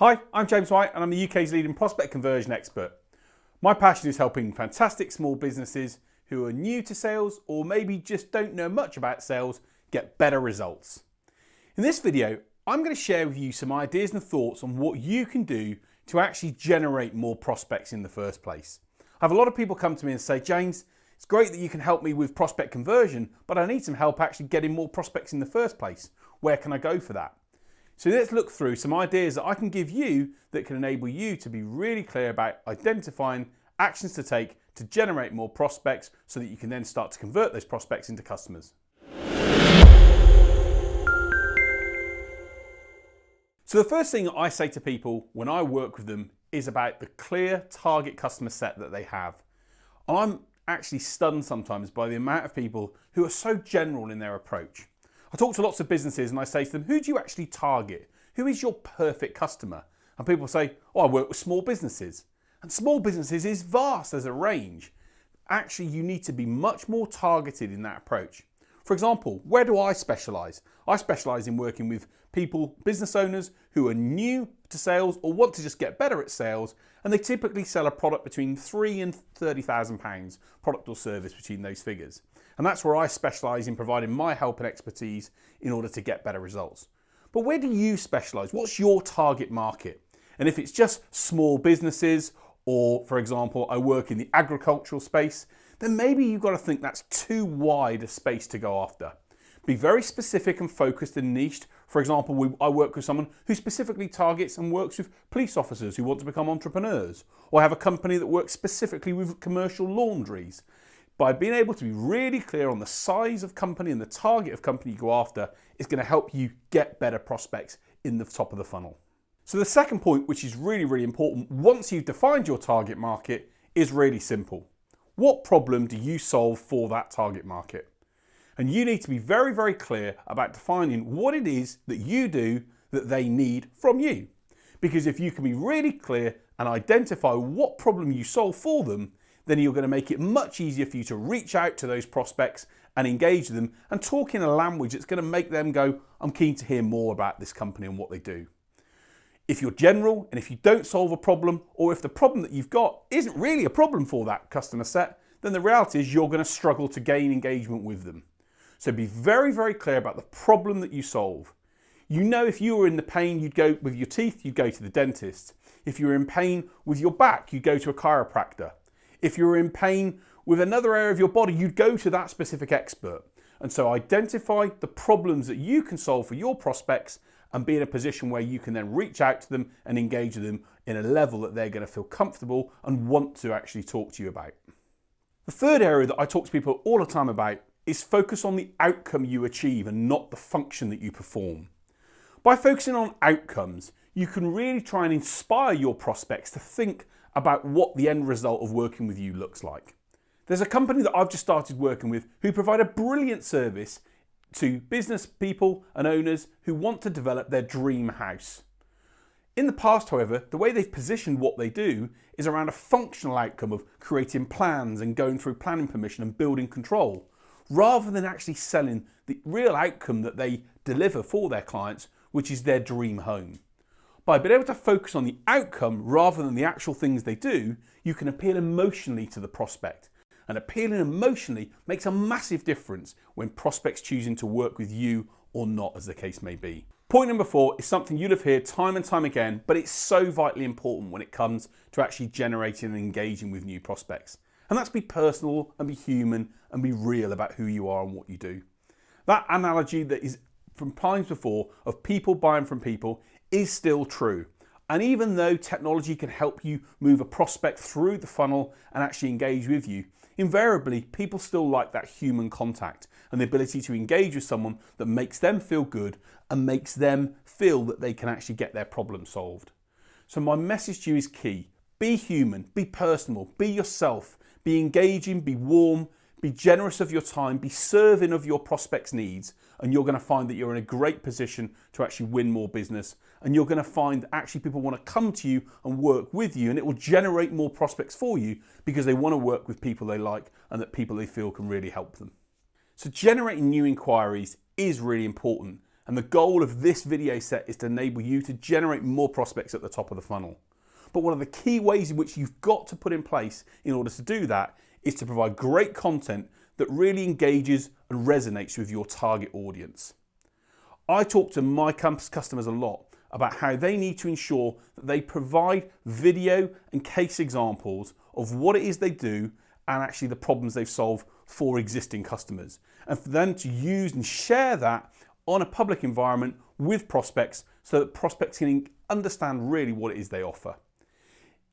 Hi, I'm James White and I'm the UK's leading prospect conversion expert. My passion is helping fantastic small businesses who are new to sales or maybe just don't know much about sales get better results. In this video, I'm going to share with you some ideas and thoughts on what you can do to actually generate more prospects in the first place. I have a lot of people come to me and say, James, it's great that you can help me with prospect conversion, but I need some help actually getting more prospects in the first place. Where can I go for that? So let's look through some ideas that I can give you that can enable you to be really clear about identifying actions to take to generate more prospects so that you can then start to convert those prospects into customers. So the first thing I say to people when I work with them is about the clear target customer set that they have. I'm actually stunned sometimes by the amount of people who are so general in their approach. I talk to lots of businesses and I say to them, who do you actually target? Who is your perfect customer? And people say, oh, I work with small businesses. And small businesses is vast as a range. Actually, you need to be much more targeted in that approach. For example, where do I specialise? I specialise in working with people, business owners who are new to sales or want to just get better at sales, and they typically sell a product between £3,000 and £30,000, product or service between those figures. And that's where I specialise in providing my help and expertise in order to get better results. But where do you specialise? What's your target market? And if it's just small businesses, or for example, I work in the agricultural space, then maybe you've got to think that's too wide a space to go after. Be very specific and focused and niched. For example, I work with someone who specifically targets and works with police officers who want to become entrepreneurs. Or I have a company that works specifically with commercial laundries. By being able to be really clear on the size of company and the target of company you go after is going to help you get better prospects in the top of the funnel. So the second point, which is really, really important once you've defined your target market, is really simple. What problem do you solve for that target market? And you need to be very, very clear about defining what it is that you do that they need from you. Because if you can be really clear and identify what problem you solve for them, then you're going to make it much easier for you to reach out to those prospects and engage them and talk in a language that's going to make them go, I'm keen to hear more about this company and what they do. If you're general and if you don't solve a problem, or if the problem that you've got isn't really a problem for that customer set, then the reality is you're going to struggle to gain engagement with them. So be very, very clear about the problem that you solve. You know, if you were in the pain, you'd go with your teeth, you'd go to the dentist. If you were in pain with your back, you'd go to a chiropractor. If you were in pain with another area of your body, you'd go to that specific expert. And so identify the problems that you can solve for your prospects and be in a position where you can then reach out to them and engage with them in a level that they're going to feel comfortable and want to actually talk to you about. The third area that I talk to people all the time about is focus on the outcome you achieve and not the function that you perform. By focusing on outcomes, you can really try and inspire your prospects to think about what the end result of working with you looks like. There's a company that I've just started working with who provide a brilliant service to business people and owners who want to develop their dream house. In the past, however, the way they've positioned what they do is around a functional outcome of creating plans and going through planning permission and building control, rather than actually selling the real outcome that they deliver for their clients, which is their dream home. By being able to focus on the outcome rather than the actual things they do, you can appeal emotionally to the prospect. And appealing emotionally makes a massive difference when prospects choosing to work with you or not, as the case may be. Point number 4 is something you'll have heard time and time again, but it's so vitally important when it comes to actually generating and engaging with new prospects. And that's be personal and be human and be real about who you are and what you do. That analogy that is from times before of people buying from people is still true. And even though technology can help you move a prospect through the funnel and actually engage with you, invariably people still like that human contact and the ability to engage with someone that makes them feel good and makes them feel that they can actually get their problem solved. So my message to you is key. Be human, be personal, be yourself, be engaging, be warm, be generous of your time, be serving of your prospects' needs, and you're going to find that you're in a great position to actually win more business. And you're going to find actually people want to come to you and work with you, and it will generate more prospects for you because they want to work with people they like and that people they feel can really help them. So generating new inquiries is really important. And the goal of this video set is to enable you to generate more prospects at the top of the funnel. But one of the key ways in which you've got to put in place in order to do that is to provide great content that really engages and resonates with your target audience. I talk to my customers a lot about how they need to ensure that they provide video and case examples of what it is they do and actually the problems they've solved for existing customers. And for them to use and share that on a public environment with prospects so that prospects can understand really what it is they offer.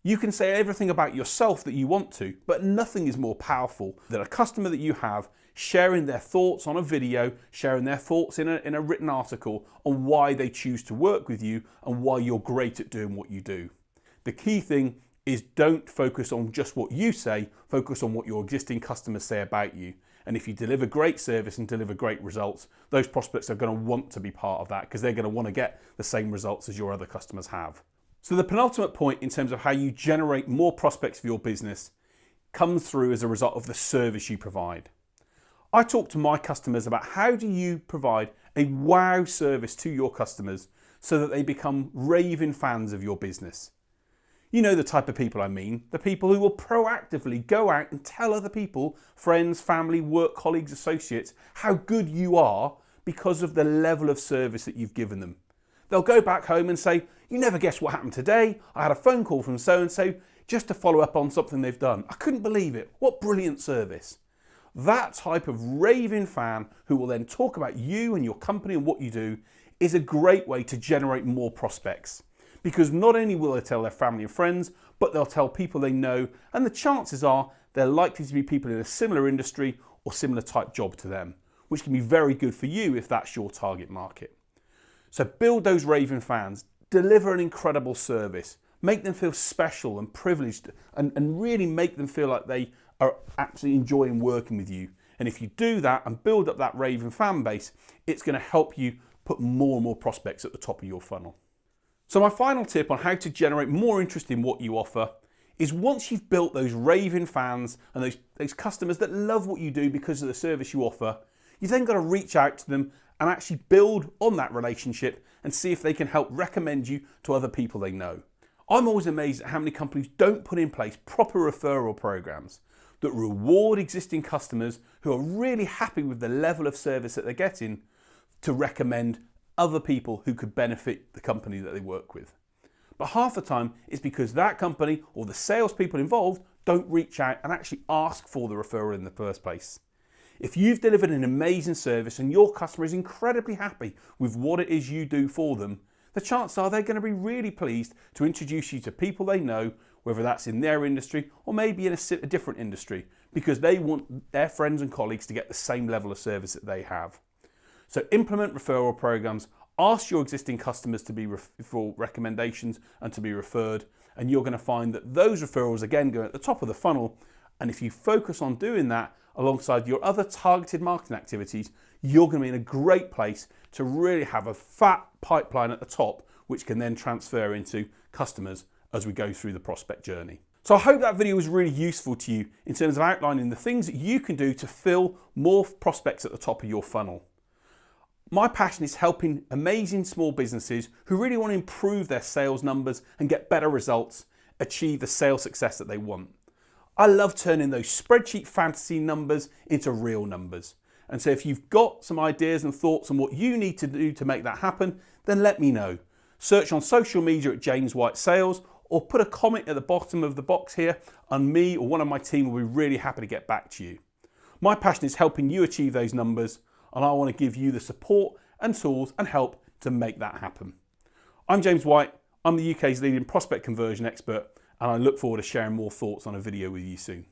You can say everything about yourself that you want to, but nothing is more powerful than a customer that you have sharing their thoughts on a video, sharing their thoughts in a written article on why they choose to work with you and why you're great at doing what you do. The key thing is don't focus on just what you say, focus on what your existing customers say about you. And if you deliver great service and deliver great results, those prospects are going to want to be part of that because they're going to want to get the same results as your other customers have. So the penultimate point in terms of how you generate more prospects for your business comes through as a result of the service you provide. I talk to my customers about how do you provide a wow service to your customers so that they become raving fans of your business. You know the type of people I mean, the people who will proactively go out and tell other people, friends, family, work colleagues, associates, how good you are because of the level of service that you've given them. They'll go back home and say, you never guess what happened today. I had a phone call from so-and-so just to follow up on something they've done. I couldn't believe it. What brilliant service. That type of raving fan who will then talk about you and your company and what you do is a great way to generate more prospects. Because not only will they tell their family and friends, but they'll tell people they know, and the chances are they're likely to be people in a similar industry or similar type job to them, which can be very good for you if that's your target market. So build those raving fans, deliver an incredible service, make them feel special and privileged, and really make them feel like they are absolutely enjoying working with you. And if you do that and build up that raving fan base, it's going to help you put more and more prospects at the top of your funnel. So my final tip on how to generate more interest in what you offer is once you've built those raving fans and those customers that love what you do because of the service you offer, you've then got to reach out to them and actually build on that relationship and see if they can help recommend you to other people they know. I'm always amazed at how many companies don't put in place proper referral programs that reward existing customers who are really happy with the level of service that they're getting to recommend other people who could benefit the company that they work with. But half the time it's because that company or the salespeople involved don't reach out and actually ask for the referral in the first place. If you've delivered an amazing service and your customer is incredibly happy with what it is you do for them, the chances are they're going to be really pleased to introduce you to people they know, whether that's in their industry or maybe in a different industry, because they want their friends and colleagues to get the same level of service that they have. So implement referral programs, ask your existing customers to be for recommendations and to be referred, and you're going to find that those referrals again go at the top of the funnel. And if you focus on doing that alongside your other targeted marketing activities, you're going to be in a great place to really have a fat pipeline at the top, which can then transfer into customers as we go through the prospect journey. So I hope that video was really useful to you in terms of outlining the things that you can do to fill more prospects at the top of your funnel. My passion is helping amazing small businesses who really want to improve their sales numbers and get better results, achieve the sales success that they want. I love turning those spreadsheet fantasy numbers into real numbers. And so if you've got some ideas and thoughts on what you need to do to make that happen, then let me know. Search on social media at James White Sales or put a comment at the bottom of the box here and me or one of my team will be really happy to get back to you. My passion is helping you achieve those numbers, and I want to give you the support and tools and help to make that happen. I'm James White. I'm the UK's leading prospect conversion expert, and I look forward to sharing more thoughts on a video with you soon.